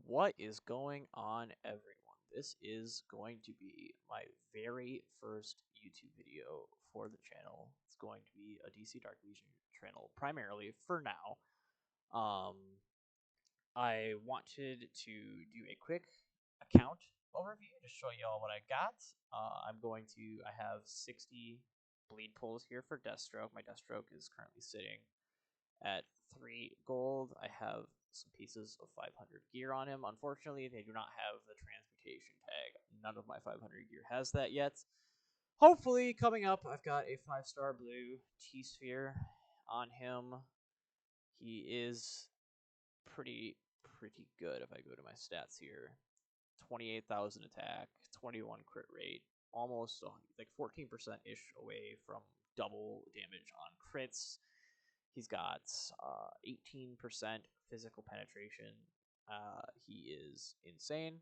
What is going on, everyone? This is going to be my very first YouTube video for the channel. It's going to be a DC Dark Legion channel primarily for now. Um, I wanted to do a quick account overview to show you all what I got. I have 60 bleed pulls here for Deathstroke. My Deathstroke is currently sitting at 3 gold. I have some pieces of 500 gear on him. Unfortunately, they do not have the transmutation tag. None of my 500 gear has that yet. Hopefully, coming up, I've got a 5-star blue T-Sphere on him. He is pretty good if I go to my stats here. 28,000 attack, 21 crit rate, almost like 14%-ish away from double damage on crits. He's got 18% physical penetration. He is insane,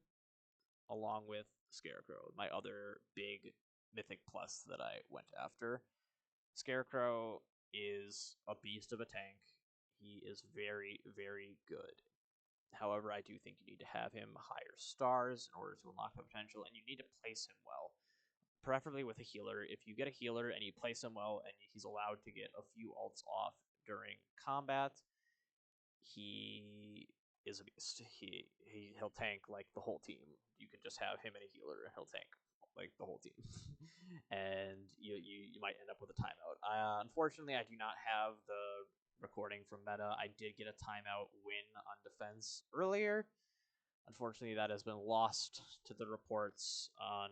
along with Scarecrow, my other big mythic plus that I went after. Scarecrow is a beast of a tank. He is very good. However, I do think you need to have him higher stars in order to unlock the potential, and you need to place him well. Preferably with a healer. If you get a healer and you place him well and he's allowed to get a few ults off during combat, he is a beast. He'll tank like the whole team. You can just have him and a healer and he'll tank like the whole team. And you might end up with a timeout. Unfortunately, I do not have the recording from meta. I did get a timeout win on defense earlier. Unfortunately, that has been lost to the reports on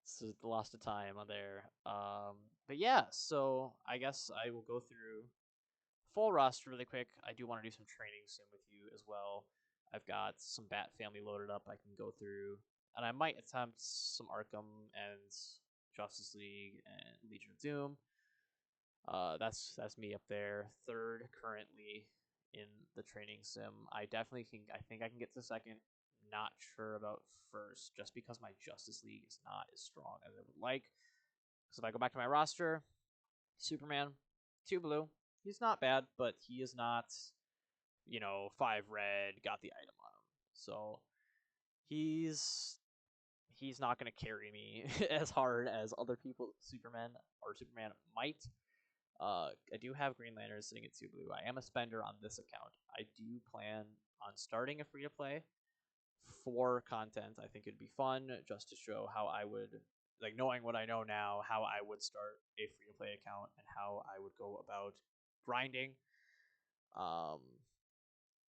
so lost of time on there. But yeah, so I guess I will go through full roster really quick. I do want to do some training sim with you as well. I've got some Bat Family loaded up I can go through, and I might attempt some Arkham and Justice League and Legion of Doom. That's me up there, third currently in the training sim. I definitely can. I think I can get to second. Not sure about first, just because my Justice League is not as strong as I would like. So if I go back to my roster, Superman, 2 blue. He's not bad, but he is not, 5 red, got the item on him. So he's not going to carry me as hard as other people Superman might. I do have Green Lantern sitting at 2 blue. I am a spender on this account. I do plan on starting a free to play for content. I think it'd be fun just to show how I would, like, knowing what I know now, how I would start a free to play account and how I would go about grinding. Um,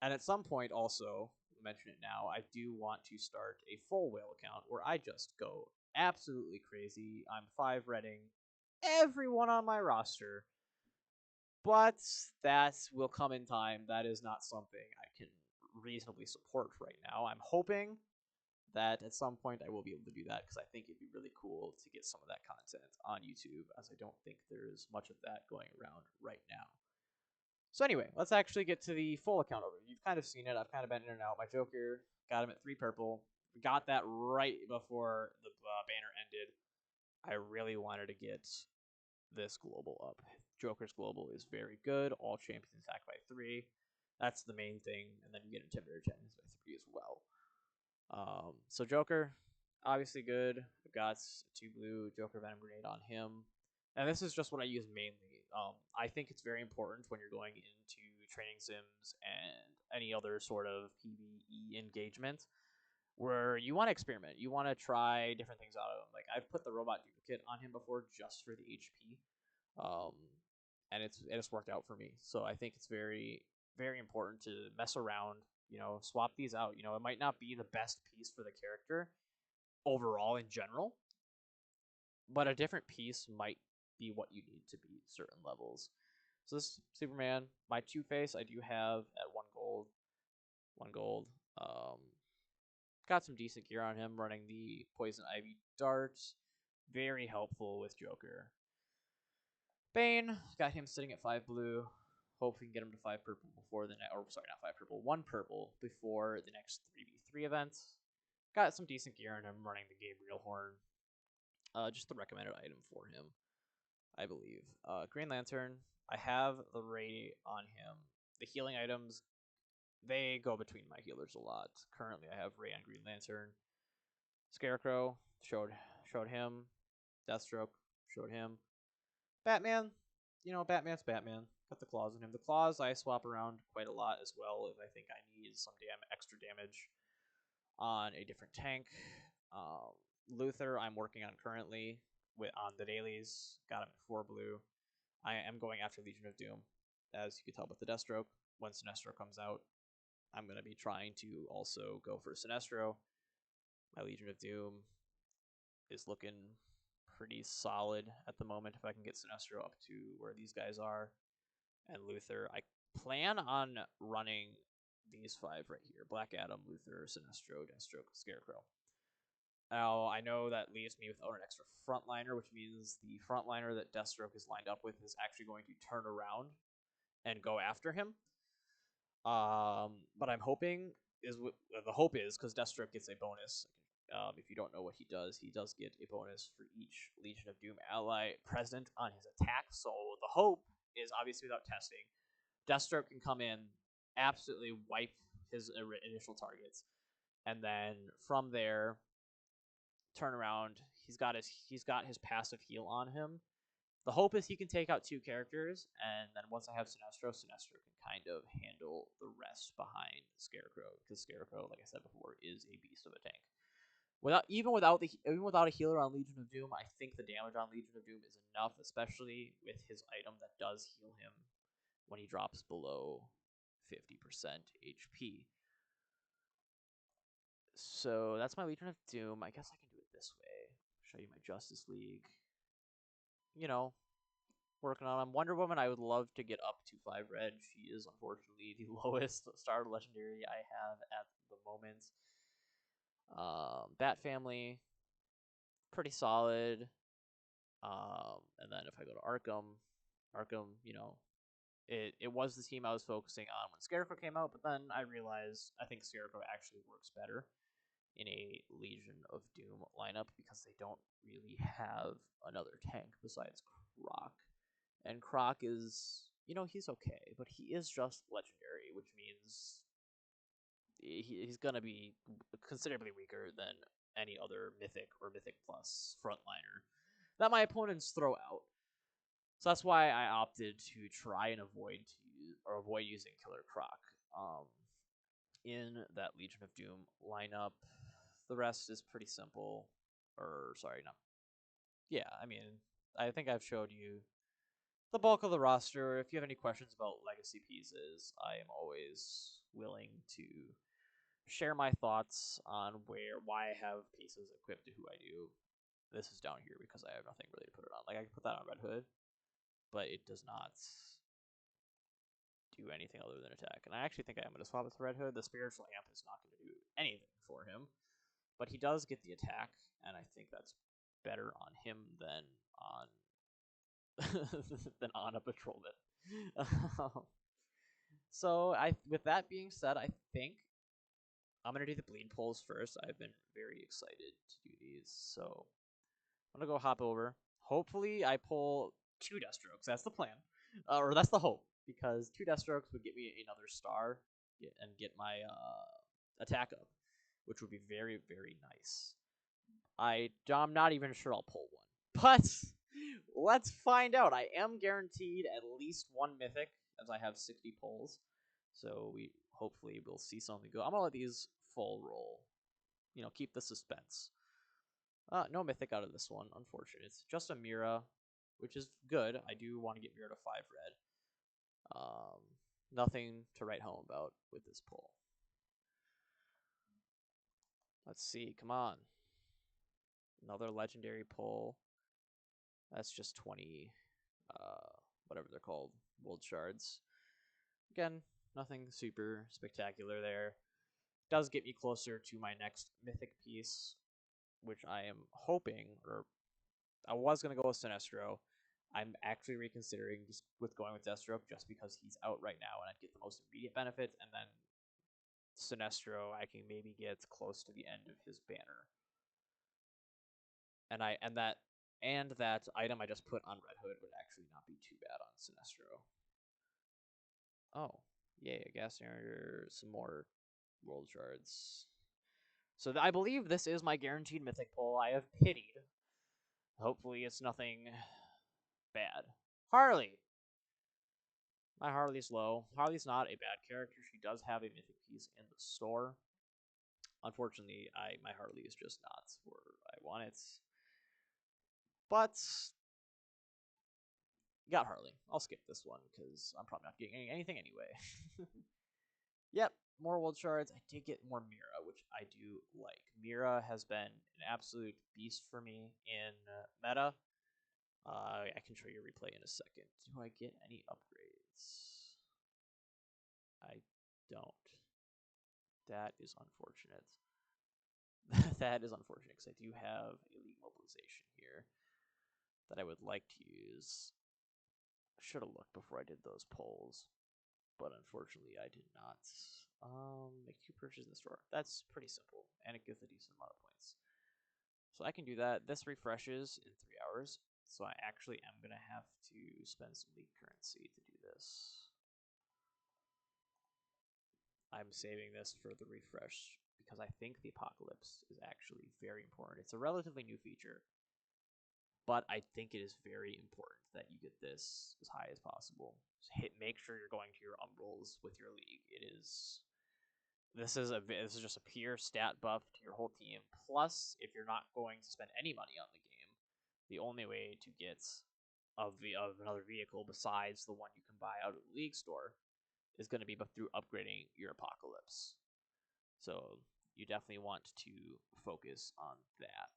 and at some point, also mention it now, I do want to start a full whale account where I just go absolutely crazy. I'm 5 redding everyone on my roster, but that will come in time. That is not something I can reasonably support right now. I'm hoping that at some point I will be able to do that because I think it'd be really cool to get some of that content on YouTube, as I don't think there's much of that going around right now. So anyway, let's actually get to the full account over. You've kind of seen it. I've kind of been in and out. My Joker got him at 3 purple. We got that right before the banner ended. I really wanted to get this global up. Joker's global is very good. All champions attack by 3. That's the main thing. And then you get Intimidator champions by 3 as well. So Joker, obviously good. I've got 2 blue Joker Venom Grenade on him. And this is just what I use mainly. I think it's very important when you're going into training sims and any other sort of PvE engagement where you want to experiment. You want to try different things out of him. Like, I've put the robot duplicate on him before just for the HP. And it's worked out for me. So I think it's very important to mess around, swap these out. It might not be the best piece for the character overall in general, but a different piece might be what you need to beat certain levels. So this Superman, my Two-Face, I do have at 1 gold. 1 gold. Got some decent gear on him, running the Poison Ivy Dart. Very helpful with Joker. Bane, got him sitting at 5 blue. Hope we can get him to 5 purple before the next, or sorry, not 5 purple, 1 purple before the next 3v3 event. Got some decent gear on him, running the Gabriel Horn. Just the recommended item for him, I believe. Green Lantern, I have the Ray on him. The healing items they go between my healers a lot. Currently, I have Ray on Green Lantern, Scarecrow showed him, Deathstroke showed him, Batman. You know, Batman's Batman. Got the claws in him. The claws I swap around quite a lot as well if I think I need some extra damage on a different tank. Luther I'm working on currently on the dailies. Got him at 4 blue. I am going after Legion of Doom, as you can tell with the Deathstroke. When Sinestro comes out, I'm going to be trying to also go for Sinestro. My Legion of Doom is looking pretty solid at the moment if I can get Sinestro up to where these guys are. And Luther, I plan on running these 5 right here. Black Adam, Luther, Sinestro, Deathstroke, Scarecrow. Now, I know that leaves me without an extra frontliner, which means the frontliner that Deathstroke is lined up with is actually going to turn around and go after him. But I'm hoping the hope is because Deathstroke gets a bonus. If you don't know what he does get a bonus for each Legion of Doom ally present on his attack. So the hope is, obviously without testing, Deathstroke can come in, absolutely wipe his initial targets, and then from there turn around. He's got his passive heal on him. The hope is he can take out 2 characters, and then once I have Sinestro can kind of handle the rest behind Scarecrow, because Scarecrow, like I said before, is a beast of a tank. Even without a healer on Legion of Doom, I think the damage on Legion of Doom is enough, especially with his item that does heal him when he drops below 50% HP. So that's my Legion of Doom. I guess I can do it this way. Show you my Justice League. You know, working on Wonder Woman. I would love to get up to 5 red. She is unfortunately the lowest star legendary I have at the moment. Bat Family, pretty solid. And then if I go to Arkham, you know, it was the team I was focusing on when Scarecrow came out, but then I realized I think Scarecrow actually works better in a Legion of Doom lineup because they don't really have another tank besides Croc. And Croc is, you know, he's okay, but he is just legendary, which means he's going to be considerably weaker than any other Mythic or Mythic Plus frontliner that my opponents throw out. So that's why I opted to try and avoid using Killer Croc in that Legion of Doom lineup. The rest is pretty simple. Or, sorry, no. Yeah, I mean, I think I've showed you the bulk of the roster. If you have any questions about legacy pieces, I am always willing to share my thoughts on why I have pieces equipped to who I do. This is down here because I have nothing really to put it on. Like, I can put that on Red Hood, but it does not do anything other than attack. And I actually think I'm going to swap it to Red Hood. The Spiritual Amp is not going to do anything for him, but he does get the attack, and I think that's better on him than on than on a patrolman. So with that being said, I think I'm gonna do the bleed pulls first. I've been very excited to do these, so I'm gonna go hop over. Hopefully, I pull 2 Deathstrokes. That's the plan, or that's the hope, because 2 Deathstrokes would get me another star and get my attack up, which would be very, very nice. I'm not even sure I'll pull one, but let's find out. I am guaranteed at least 1 mythic, as I have 60 pulls, so hopefully we'll see something good. I'm gonna let these full roll, you know, keep the suspense. No mythic out of this one, unfortunate. It's just a Mira, which is good. I do want to get Mira to 5 red. Nothing to write home about with this pull. Let's see, come on. Another legendary pull. That's just 20, whatever they're called, wold shards. Again, nothing super spectacular there. Does get me closer to my next mythic piece, which I am hoping, or I was going to go with Sinestro. I'm actually reconsidering just going with Deathstroke just because he's out right now and I'd get the most immediate benefit, and then Sinestro I can maybe get close to the end of his banner. And that item I just put on Red Hood would actually not be too bad on Sinestro. Oh, Yay, a gas generator, some more world shards. So I believe this is my guaranteed mythic pull. I have pitied. Hopefully it's nothing bad. Harley! My Harley's low. Harley's not a bad character. She does have a mythic piece in the store. Unfortunately, my Harley is just not where I want it. But got Harley. I'll skip this one because I'm probably not getting anything anyway. Yep, more world shards. I did get more Mira, which I do like. Mira has been an absolute beast for me in meta. I can show you a replay in a second. Do I get any upgrades? I don't. That is unfortunate. That is unfortunate because I do have a league mobilization here that I would like to use. I should have looked before I did those polls, but unfortunately I did not. Make 2 purchases in the store. That's pretty simple, and it gives a decent amount of points. So I can do that. This refreshes in 3 hours, so I actually am going to have to spend some league currency to do this. I'm saving this for the refresh because I think the Apocalypse is actually very important. It's a relatively new feature, but I think it is very important that you get this as high as possible. Make sure you're going to your umbrals with your league. This is just a pure stat buff to your whole team. Plus, if you're not going to spend any money on the game, the only way to get of another vehicle besides the one you can buy out of the league store is going to be through upgrading your Apocalypse. So you definitely want to focus on that.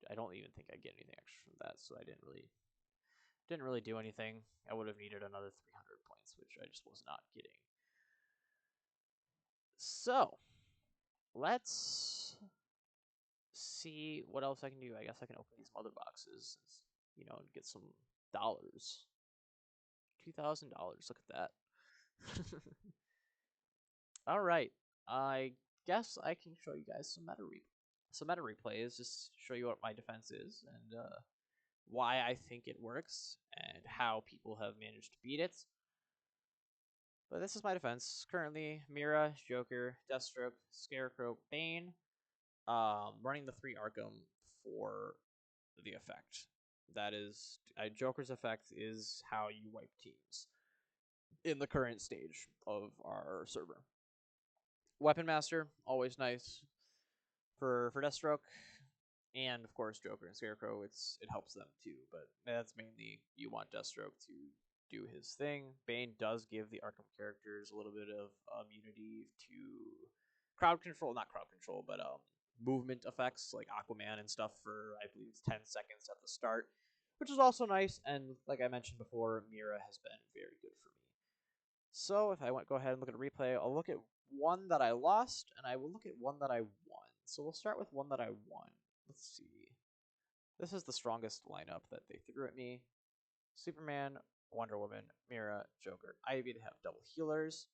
I don't even think I get anything extra from that, so I didn't really do anything. I would have needed another 300 points, which I just was not getting. So let's see what else I can do. I guess I can open these mother boxes, and get some dollars. $2,000. Look at that. All right. I guess I can show you guys some meta replays. Just show you what my defense is and why I think it works and how people have managed to beat it. But this is my defense. Currently, Mira, Joker, Deathstroke, Scarecrow, Bane. Running the 3 Arkham for the effect. That is, Joker's effect is how you wipe teams in the current stage of our server. Weapon Master, always nice for Deathstroke, and of course Joker and Scarecrow. It helps them too, but that's mainly you want Deathstroke to do his thing. Bane does give the Arkham characters a little bit of immunity to crowd control, not crowd control, but movement effects like Aquaman and stuff for I believe it's 10 seconds at the start, which is also nice. And like I mentioned before, Mira has been very good for me. So if I go ahead and look at a replay, I'll look at one that I lost, and I will look at one that I won. So we'll start with one that I won. Let's see. This is the strongest lineup that they threw at me. Superman, Wonder Woman, Mira, Joker. I even have double healers.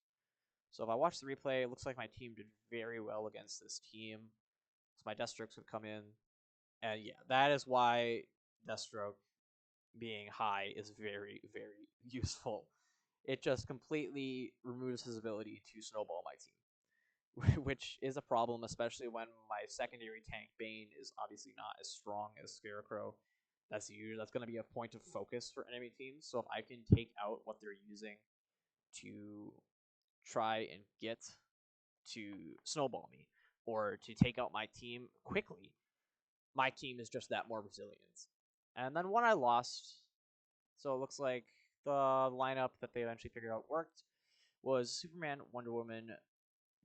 So if I watch the replay, it looks like my team did very well against this team. So my Deathstrokes would come in. And yeah, that is why Deathstroke being high is very, very useful. It just completely removes his ability to snowball my team, which is a problem, especially when my secondary tank Bane is obviously not as strong as Scarecrow. That's going to be a point of focus for enemy teams. So if I can take out what they're using to try and get to snowball me or to take out my team quickly, my team is just that more resilient. And then when I lost, so it looks like the lineup that they eventually figured out worked was Superman, Wonder Woman,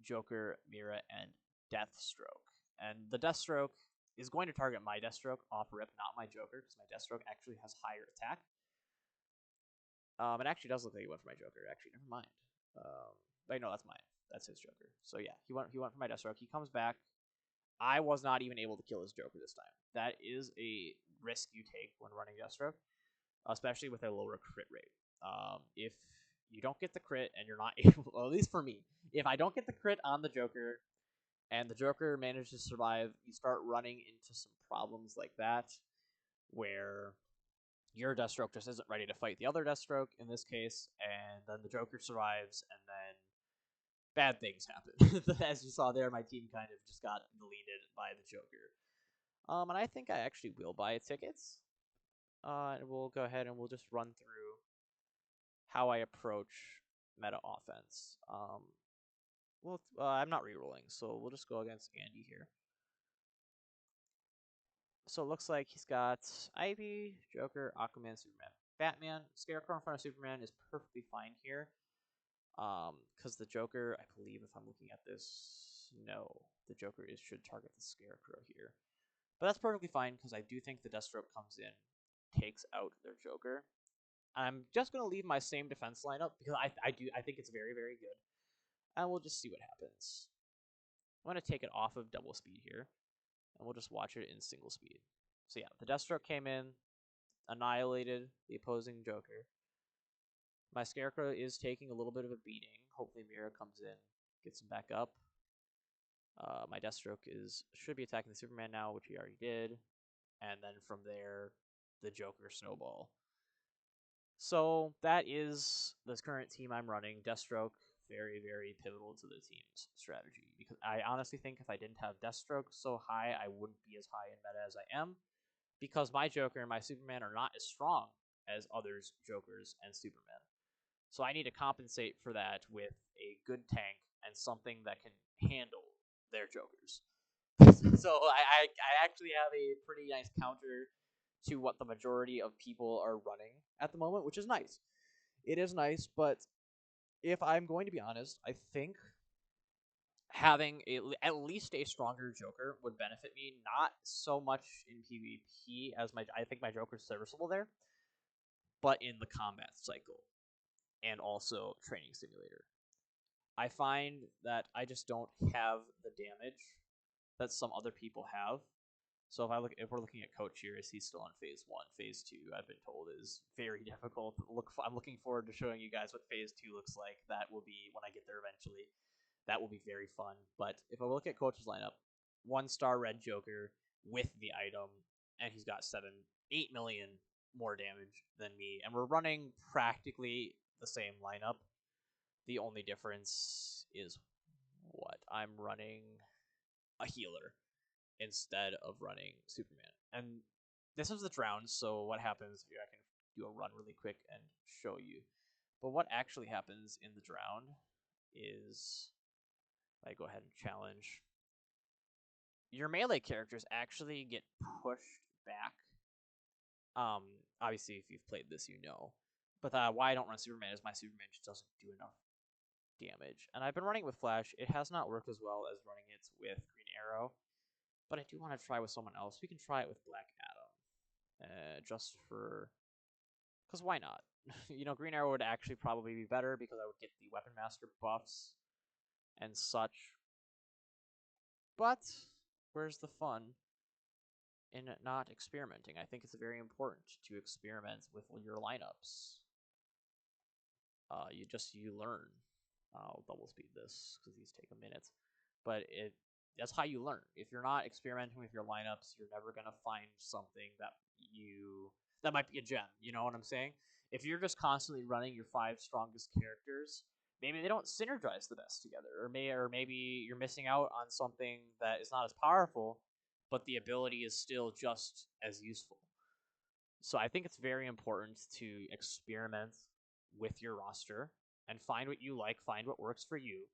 Joker, Mira, and Deathstroke. And the Deathstroke is going to target my Deathstroke off rip, not my Joker, because my Deathstroke actually has higher attack. It actually does look like he went for my Joker. Actually, never mind. Wait, no, that's mine. That's his Joker. So yeah, he went for my Deathstroke. He comes back. I was not even able to kill his Joker this time. That is a risk you take when running Deathstroke, especially with a lower crit rate. If you don't get the crit and you're not able, well, at least for me, if I don't get the crit on the Joker and the Joker manages to survive, you start running into some problems like that where your Deathstroke just isn't ready to fight the other Deathstroke in this case, and then the Joker survives, and then bad things happen. As you saw there, my team kind of just got deleted by the Joker. And I think I actually will buy tickets. And we'll go ahead and we'll just run through how I approach meta offense. I'm not rerolling, so we'll just go against Andy here. So it looks like he's got Ivy, Joker, Aquaman, Superman, Batman. Scarecrow in front of Superman is perfectly fine here. Because the Joker, I believe, if I'm looking at this, no, the Joker should target the Scarecrow here. But that's perfectly fine because I do think the Deathstroke comes in, takes out their Joker. I'm just gonna leave my same defense lineup because I think it's very, very good, and we'll just see what happens. I'm gonna take it off of double speed here, and we'll just watch it in single speed. So yeah, the Deathstroke came in, annihilated the opposing Joker. My Scarecrow is taking a little bit of a beating. Hopefully Mira comes in, gets him back up. My Deathstroke should be attacking the Superman now, which he already did. And then from there, the Joker snowball. So that is the current team I'm running. Deathstroke, very, very pivotal to the team's strategy. Because I honestly think if I didn't have Deathstroke so high, I wouldn't be as high in meta as I am. Because my Joker and my Superman are not as strong as others' Jokers and Superman. So I need to compensate for that with a good tank and something that can handle their Jokers. So I actually have a pretty nice counter to what the majority of people are running at the moment, which is nice. It is nice, but if I'm going to be honest, I think having at least a stronger Joker would benefit me, not so much in PvP as I think my Joker's serviceable there, but in the combat cycle and also training simulator. I find that I just don't have the damage that some other people have. So if we're looking at Coach here, is he still on phase 1? Phase 2, I've been told, is very difficult. I'm looking forward to showing you guys what phase 2 looks like. That will be when I get there eventually. That will be very fun. But if I look at Coach's lineup, 1-star red Joker with the item, and he's got 8 million more damage than me, and we're running practically the same lineup. The only difference is what I'm running a healer instead of running Superman. And this is the drown, so what happens here, I can do a run really quick and show you. But what actually happens in the drown is, I go ahead and challenge, your melee characters actually get pushed back. Obviously, if you've played this, you know. But why I don't run Superman is my Superman just doesn't do enough damage. And I've been running it with Flash. It has not worked as well as running it with Green Arrow. But I do want to try with someone else. We can try it with Black Adam. Just for... Because why not? Green Arrow would actually probably be better because I would get the Weapon Master buffs and such. But where's the fun in not experimenting? I think it's very important to experiment with your lineups. You learn. I'll double speed this because these take a minute. But that's how you learn. If you're not experimenting with your lineups, you're never gonna find something that might be a gem. You know what I'm saying? If you're just constantly running your 5 strongest characters, maybe they don't synergize the best together, or maybe you're missing out on something that is not as powerful, but the ability is still just as useful. So I think it's very important to experiment with your roster and find what you like, find what works for you.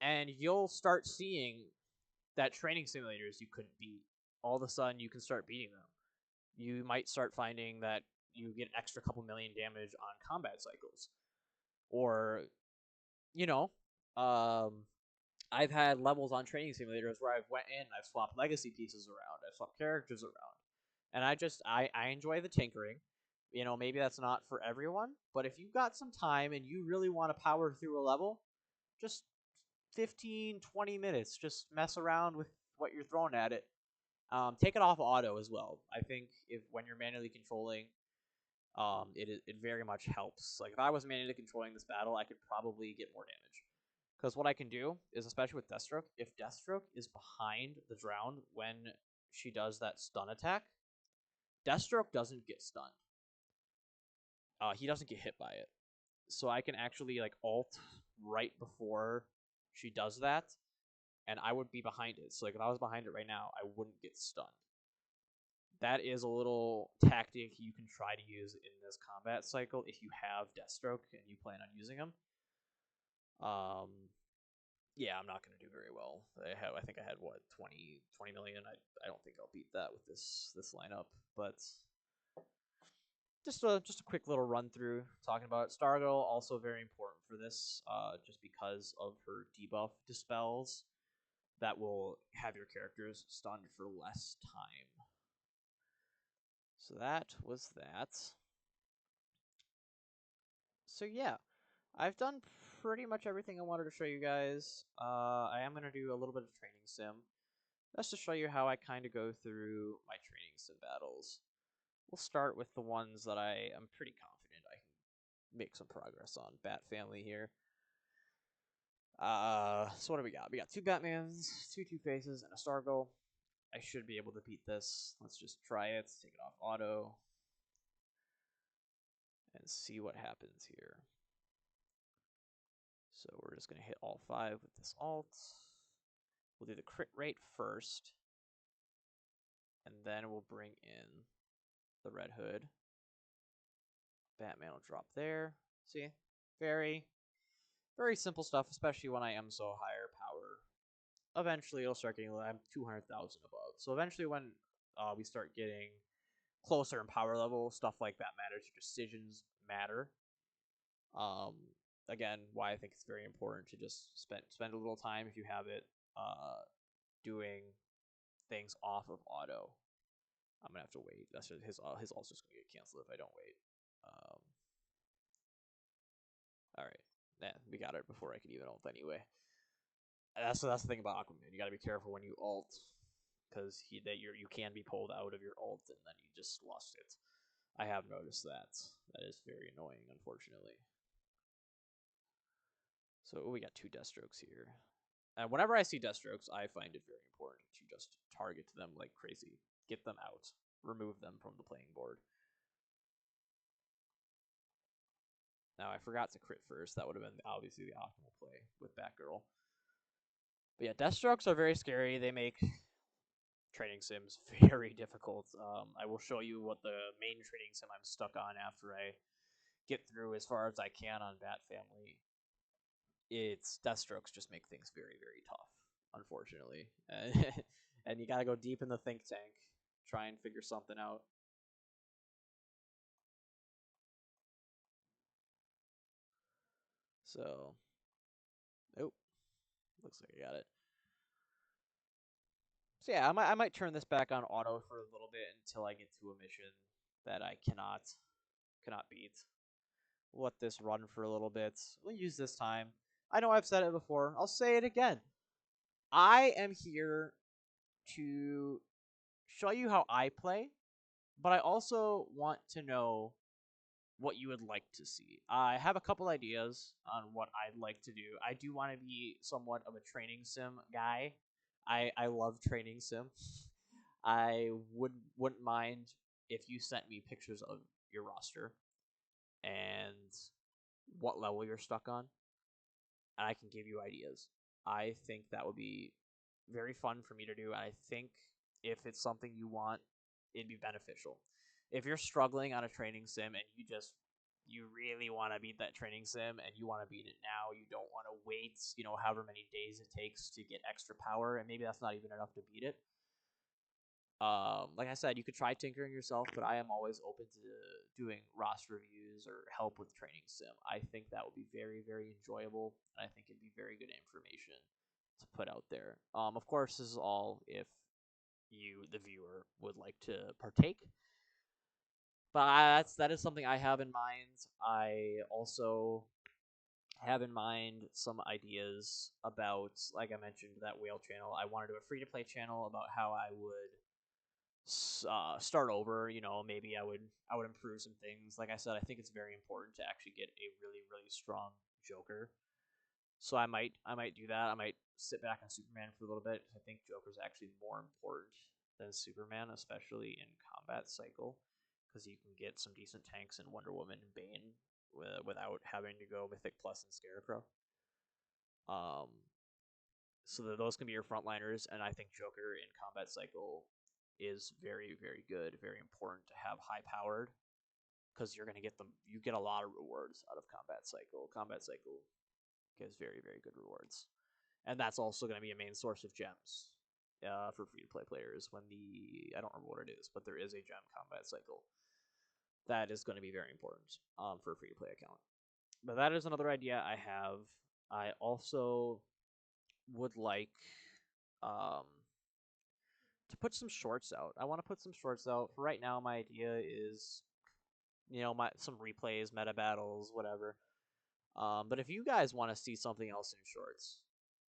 And you'll start seeing that training simulators you couldn't beat, all of a sudden you can start beating them. You might start finding that you get an extra couple million damage on combat cycles. Or, I've had levels on training simulators where I've went in, I've swapped legacy pieces around, I've swapped characters around. And I enjoy the tinkering. Maybe that's not for everyone, but if you've got some time and you really want to power through a level, just 15, 20 minutes, just mess around with what you're throwing at it. Take it off auto as well. I think when you're manually controlling, it very much helps. Like if I was manually controlling this battle, I could probably get more damage. Because what I can do is, especially with Deathstroke, if Deathstroke is behind the drown when she does that stun attack, Deathstroke doesn't get stunned. He doesn't get hit by it. So I can actually like alt right before she does that, and I would be behind it. So like if I was behind it right now, I wouldn't get stunned. That is a little tactic you can try to use in this combat cycle if you have Deathstroke and you plan on using him. Yeah, I'm not going to do very well. I think I had what 20 million. I don't think I'll beat that with this lineup, but just a quick little run through talking about it. Stargirl also very important for this, just because of her debuff dispels that will have your characters stunned for less time. So that was that. So yeah, I've done pretty much everything I wanted to show you guys. I am gonna do a little bit of training sim. That's to show you how I kind of go through my training sim battles. We'll start with the ones that I am pretty confident I can make some progress on. Bat family here. So what do we got? We got 2 Batmans, 2 Two-Faces, and a Stargirl. I should be able to beat this. Let's just try it. Take it off auto. And see what happens here. So we're just going to hit all 5 with this alt. We'll do the crit rate first. And then we'll bring in the Red Hood. Batman will drop there. See? Very simple stuff, especially when I am so higher power. Eventually, it'll start getting, I'm 200,000 above. So eventually when we start getting closer in power level, stuff like that matters. Your decisions matter. Again, why I think it's very important to just spend a little time if you have it doing things off of auto. I'm gonna have to wait. That's just, his ult's just gonna get canceled if I don't wait. All right, yeah, we got it before I could even ult anyway. That's the thing about Aquaman. You got to be careful when you ult, because you can be pulled out of your ult and then you just lost it. I have noticed that. That is very annoying, unfortunately. So we got 2 Deathstrokes here. And whenever I see Deathstrokes, I find it very important to just target them like crazy. Get them out. Remove them from the playing board. Now, I forgot to crit first. That would have been obviously the optimal play with Batgirl. But yeah, Deathstrokes are very scary. They make training sims very difficult. I will show you what the main training sim I'm stuck on after I get through as far as I can on Bat Family. It's Deathstrokes just make things very, very tough, unfortunately. And you gotta go deep in the think tank, try and figure something out. So, oh, looks like I got it. So yeah, I might turn this back on auto for a little bit until I get to a mission that I cannot beat. We'll let this run for a little bit. We'll use this time. I know I've said it before. I'll say it again. I am here to show you how I play, but I also want to know what you would like to see. I have a couple ideas on what I'd like to do. I do want to be somewhat of a training sim guy. I love training sim. I wouldn't mind if you sent me pictures of your roster and what level you're stuck on, and I can give you ideas. I think that would be very fun for me to do, and I think if it's something you want, it'd be beneficial. If you're struggling on a training sim and you really want to beat that training sim and you want to beat it now, you don't want to wait, however many days it takes to get extra power, and maybe that's not even enough to beat it. Like I said, you could try tinkering yourself, but I am always open to doing roster reviews or help with training sim. I think that would be very, very enjoyable, and I think it'd be very good information to put out there. Of course, this is all if you, the viewer, would like to partake. But that is something I have in mind. I also have in mind some ideas about, like I mentioned, that whale channel. I want to do a free-to-play channel about how I would start over. Maybe I would improve some things. Like I said, I think it's very important to actually get a really, really strong Joker. So I might do that. I might sit back on Superman for a little bit. I think Joker's actually more important than Superman, especially in combat cycle, because you can get some decent tanks in Wonder Woman and Bane without having to go Mythic Plus and Scarecrow. Um, so those can be your frontliners, and I think Joker in combat cycle is very, very good, very important to have high powered, because you're gonna get them. You get a lot of rewards out of combat cycle. Combat cycle gives very, very good rewards, and that's also gonna be a main source of gems for free to play players. When I don't remember what it is, but there is a gem combat cycle that is going to be very important for a free to play account. But that is another idea I have. I also would like um, to put some shorts out. I want to put some shorts out. For right now, my idea is, some replays, meta battles, whatever. But if you guys want to see something else in shorts,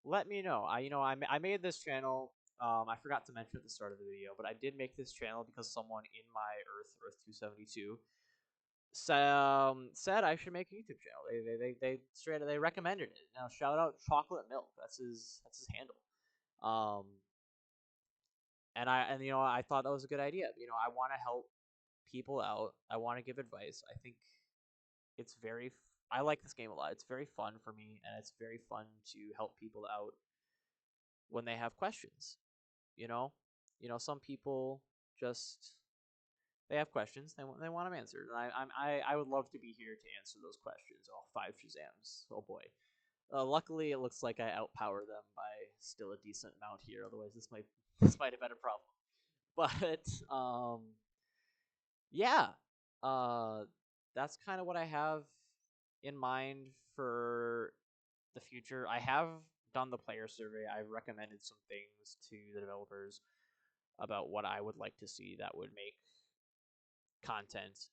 let me know. I made this channel. I forgot to mention at the start of the video, but I did make this channel because someone in my Earth 272, said I should make a YouTube channel. They recommended it. Now shout out Chocolate Milk. That's his handle. I thought that was a good idea. I want to help people out. I want to give advice. I think it's I like this game a lot. It's very fun for me, and it's very fun to help people out when they have questions. Some people just they have questions. They want them answered, and I would love to be here to answer those questions. Oh, 5 Shazams! Oh boy. Luckily, it looks like I outpower them by still a decent amount here. Otherwise, this might have been a problem. But yeah, that's kind of what I have in mind for the future. I have done the player survey. I've recommended some things to the developers about what I would like to see that would make content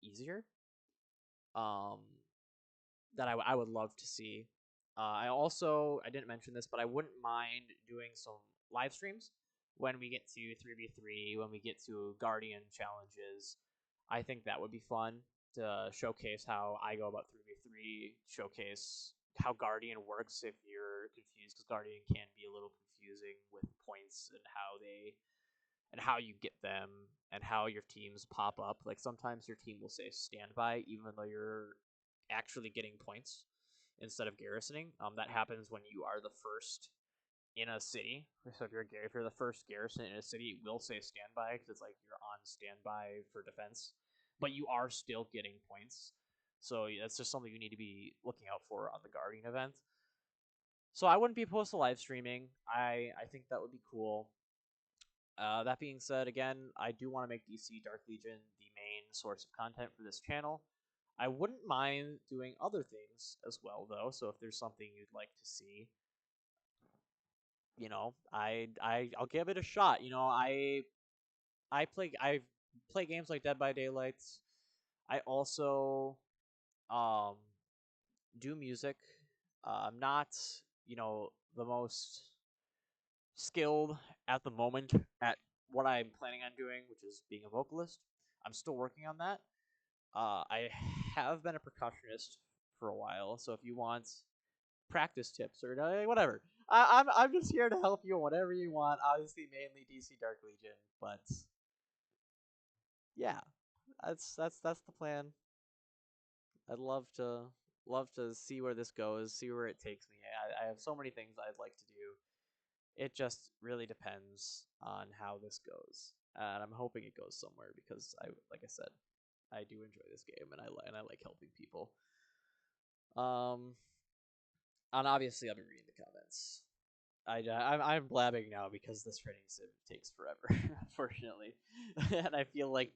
easier. Um, that I would love to see. I didn't mention this, but I wouldn't mind doing some live streams when we get to 3v3, when we get to Guardian challenges. I think that would be fun to showcase how I go about 3v3, showcase how Guardian works if you're confused, because Guardian can be a little confusing with points and how you get them and how your teams pop up. Like sometimes your team will say standby even though you're actually getting points instead of garrisoning. That happens when you are the first in a city. So if you're the first garrison in a city, it will say standby because it's like you're on standby for defense, but you are still getting points. So that's just something you need to be looking out for on the Guardian event. So I wouldn't be opposed to live streaming. I think that would be cool. That being said, again, I do want to make DC Dark Legion the main source of content for this channel. I wouldn't mind doing other things as well, though. So if there's something you'd like to see, I'll give it a shot. I play games like Dead by Daylight. I also do music. I'm not the most skilled at the moment at what I'm planning on doing, which is being a vocalist. I'm still working on that. I have been a percussionist for a while, so if you want practice tips or whatever, I'm just here to help you on whatever you want. Obviously, mainly DC Dark Legion, but yeah, that's the plan. I'd love to see where this goes, see where it takes me. I have so many things I'd like to do. It just really depends on how this goes, and I'm hoping it goes somewhere because like I said, I do enjoy this game and I like helping people. And obviously I'll be reading the comments. I'm blabbing now because this training sim takes forever, unfortunately, and I feel like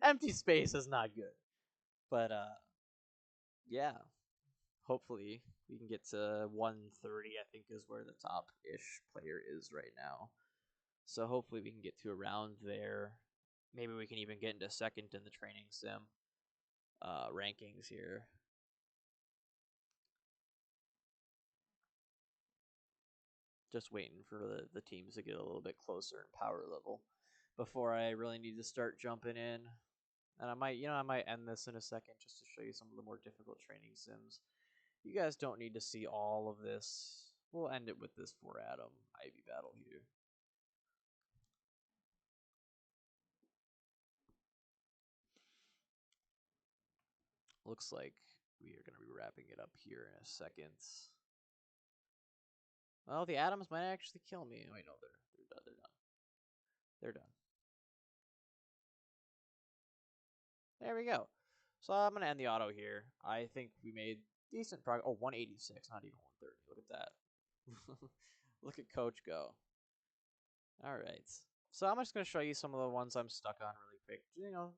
empty space is not good. But yeah, hopefully we can get to 130. I think is where the top-ish player is right now. So hopefully we can get to around there. Maybe we can even get into second in the training sim rankings here. Just waiting for the teams to get a little bit closer in power level before I really need to start jumping in. And I might end this in a second just to show you some of the more difficult training sims. You guys don't need to see all of this. We'll end it with this 4 Atom Ivy battle here. Looks like we are going to be wrapping it up here in a second. Well, the atoms might actually kill me. Wait, no, they're done. They're done. They're done. There we go. So I'm going to end the auto here. I think we made decent progress. Oh, 186, not even 130. Look at that. Look at Coach go. All right. So I'm just going to show you some of the ones I'm stuck on really quick. You know,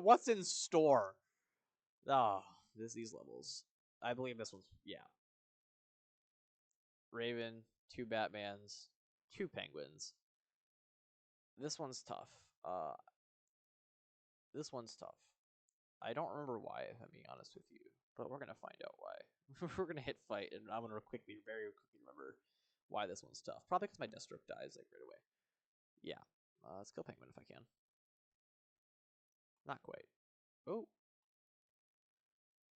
what's in store? Oh, these levels. I believe this one's, yeah. Raven, 2 Batmans, 2 Penguins. This one's tough. This one's tough. I don't remember why, if I'm being honest with you, but we're gonna find out why. We're gonna hit fight, and I'm gonna very quickly remember why this one's tough. Probably because my Deathstroke dies like right away. Yeah, let's kill Penguin if I can. Not quite. Oh,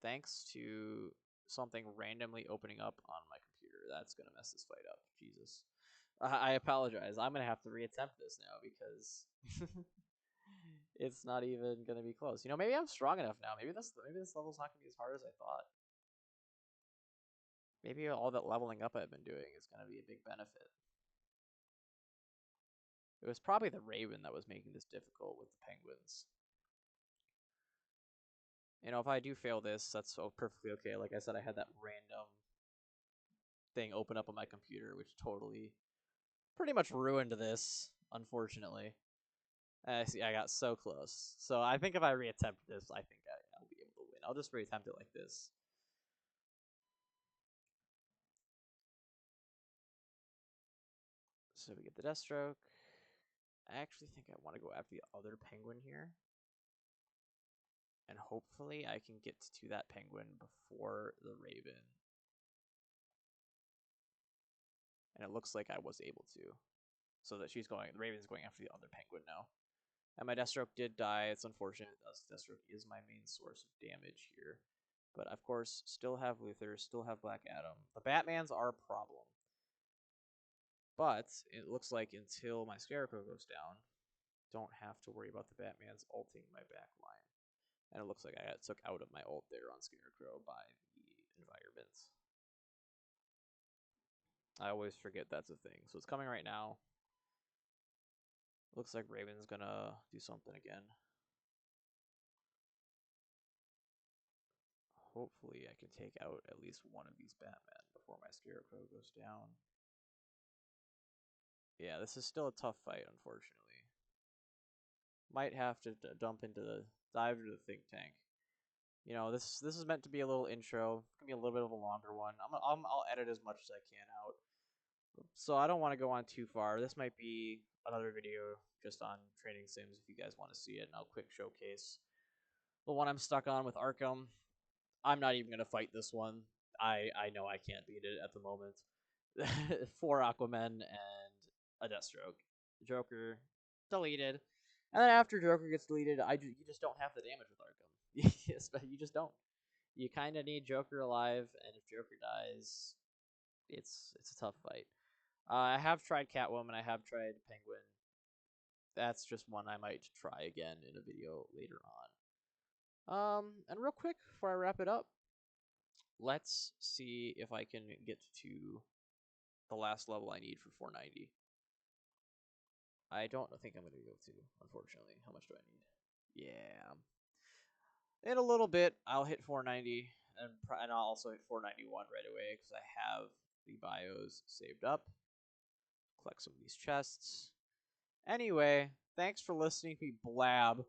thanks to something randomly opening up on my computer. That's gonna mess this fight up. Jesus. I apologize. I'm gonna have to reattempt this now because it's not even gonna be close. You know, maybe I'm strong enough now. Maybe this level's not gonna be as hard as I thought. Maybe all that leveling up I've been doing is gonna be a big benefit. It was probably the Raven that was making this difficult with the Penguins. You know, if I do fail this, that's perfectly okay. Like I said, I had that random thing open up on my computer, which totally pretty much ruined this, unfortunately. See, I got so close. So I think if I reattempt this, I think I'll be able to win. I'll just reattempt it like this. So we get the Deathstroke. I actually think I want to go after the other Penguin here. And hopefully I can get to that Penguin before the Raven. And it looks like I was able to. So that the Raven's going after the other Penguin now. And my Deathstroke did die. It's unfortunate. Deathstroke is my main source of damage here. But of course, still have Luthor, still have Black Adam. The Batmans are a problem. But it looks like until my Scarecrow goes down, don't have to worry about the Batmans ulting my back line. And it looks like I got took out of my ult there on Scarecrow by the environment. I always forget that's a thing. So it's coming right now. Looks like Raven's gonna do something again. Hopefully I can take out at least one of these Batmen before my Scarecrow goes down. Yeah, this is still a tough fight, unfortunately. Might have to dive into the think tank. You know, this is meant to be a little intro. It's gonna be a little bit of a longer one. I'll edit as much as I can out. So I don't want to go on too far. This might be another video just on training sims if you guys want to see it, and I'll quick showcase the one I'm stuck on with Arkham. I'm not even gonna fight this one. I know I can't beat it at the moment. 4 Aquaman and a Deathstroke. Joker deleted, and then after Joker gets deleted, you just don't have the damage with Arkham. You just don't. You kind of need Joker alive, and if Joker dies, it's a tough fight. I have tried Catwoman. I have tried Penguin. That's just one I might try again in a video later on. And real quick before I wrap it up, let's see if I can get to the last level I need for 490. I don't think I'm going to be able to, unfortunately. How much do I need? Yeah. In a little bit, I'll hit 490, and I'll also hit 491 right away because I have the bios saved up. Collect some of these chests. Anyway, thanks for listening to me blab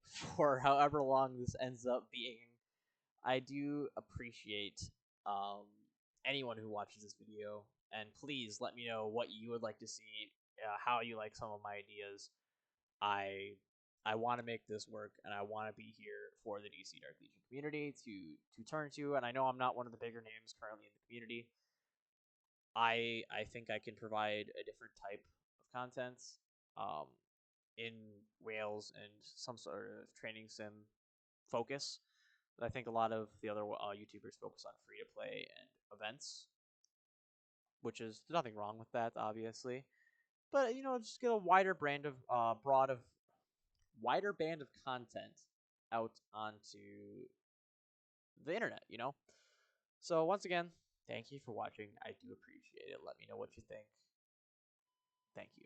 for however long this ends up being. I do appreciate anyone who watches this video, and please let me know what you would like to see, how you like some of my ideas. I want to make this work, and I want to be here for the DC Dark Legion community to turn to. And I know I'm not one of the bigger names currently in the community. I think I can provide a different type of content in Wales and some sort of training sim focus. But I think a lot of the other YouTubers focus on free to play and events, which is nothing wrong with that, obviously. But you know, just get a wider brand of wider band of content out onto the internet, you know? So once again, thank you for watching. I do appreciate it. Let me know what you think. Thank you.